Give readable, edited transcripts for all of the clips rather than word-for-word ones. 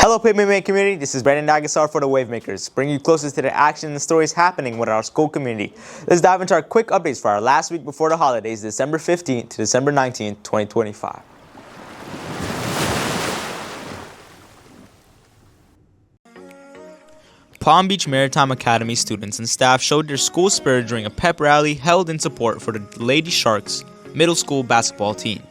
Hello PBMA community, this is Brandon Nagasar for the Wavemakers, bringing you closest to the action and the stories happening with our school community. Let's dive into our quick updates for our last week before the holidays, December 15th to December 19th, 2025. Palm Beach Maritime Academy students and staff showed their school spirit during a pep rally held in support for the Lady Sharks middle school basketball team.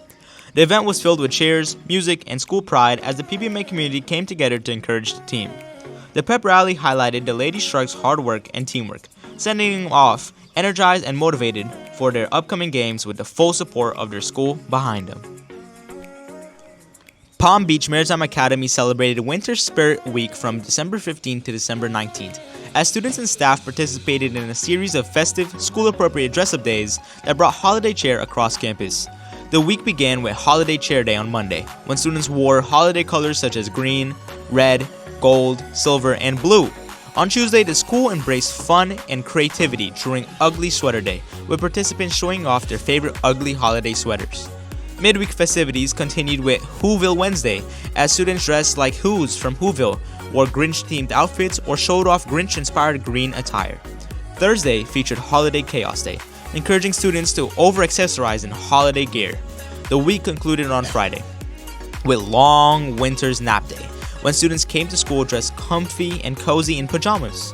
The event was filled with cheers, music, and school pride as the PBMA community came together to encourage the team. The pep rally highlighted the Lady Sharks' hard work and teamwork, sending them off energized and motivated for their upcoming games with the full support of their school behind them. Palm Beach Maritime Academy celebrated Winter Spirit Week from December 15th to December 19th, as students and staff participated in a series of festive, school-appropriate dress-up days that brought holiday cheer across campus. The week began with Holiday Cheer Day on Monday, when students wore holiday colors such as green, red, gold, silver, and blue. On Tuesday, the school embraced fun and creativity during Ugly Sweater Day, with participants showing off their favorite ugly holiday sweaters. Midweek festivities continued with Whoville Wednesday, as students dressed like Who's from Whoville, wore Grinch-themed outfits, or showed off Grinch-inspired green attire. Thursday featured Holiday Chaos Day, encouraging students to over-accessorize in holiday gear. The week concluded on Friday with Long Winter's Nap Day, when students came to school dressed comfy and cozy in pajamas.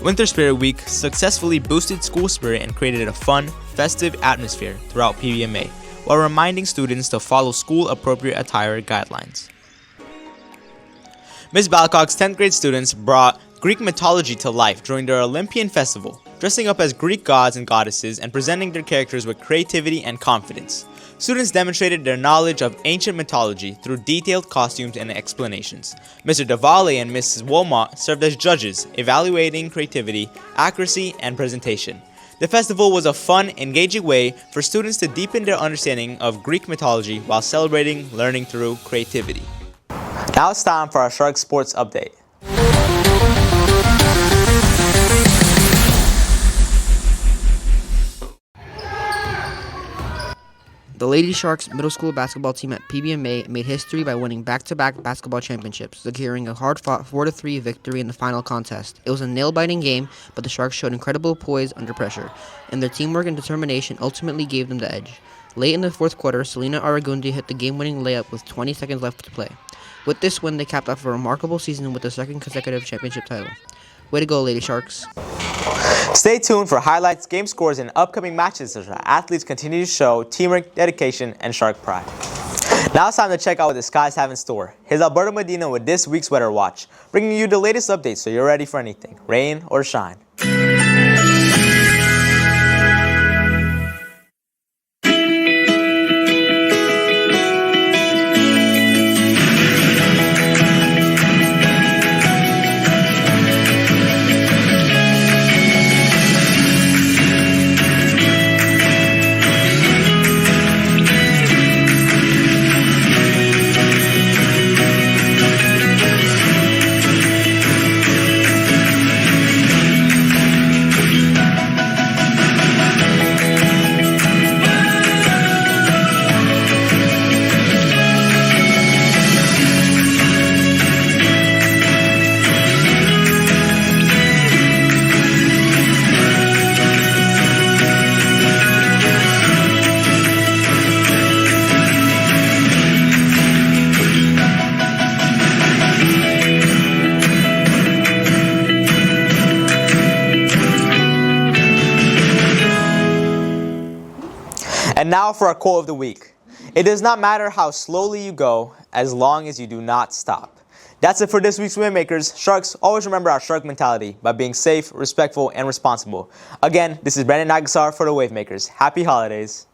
Winter Spirit Week successfully boosted school spirit and created a fun, festive atmosphere throughout PBMA, while reminding students to follow school-appropriate attire guidelines. Ms. Balcock's 10th grade students brought Greek mythology to life during their Olympian festival, dressing up as Greek gods and goddesses and presenting their characters with creativity and confidence. Students demonstrated their knowledge of ancient mythology through detailed costumes and explanations. Mr. Davale and Mrs. Wilmot served as judges, evaluating creativity, accuracy, and presentation. The festival was a fun, engaging way for students to deepen their understanding of Greek mythology while celebrating learning through creativity. Now it's time for our Shark Sports Update. The Lady Sharks middle school basketball team at PBMA made history by winning back-to-back basketball championships, securing a hard-fought 4-3 victory in the final contest. It was a nail-biting game, but the Sharks showed incredible poise under pressure, and their teamwork and determination ultimately gave them the edge. Late in the fourth quarter, Selena Aragundi hit the game-winning layup with 20 seconds left to play. With this win, they capped off a remarkable season with their second consecutive championship title. Way to go, Lady Sharks. Stay tuned for highlights, game scores, and upcoming matches as our athletes continue to show teamwork, dedication, and Shark pride. Now it's time to check out what the skies have in store. Here's Alberto Medina with this week's Weather Watch, bringing you the latest updates so you're ready for anything, rain or shine. And now for our quote of the week. It does not matter how slowly you go, as long as you do not stop. That's it for this week's Windmakers. Sharks, always remember our shark mentality by being safe, respectful, and responsible. Again, this is Brandon Nagasar for the Wavemakers. Happy holidays.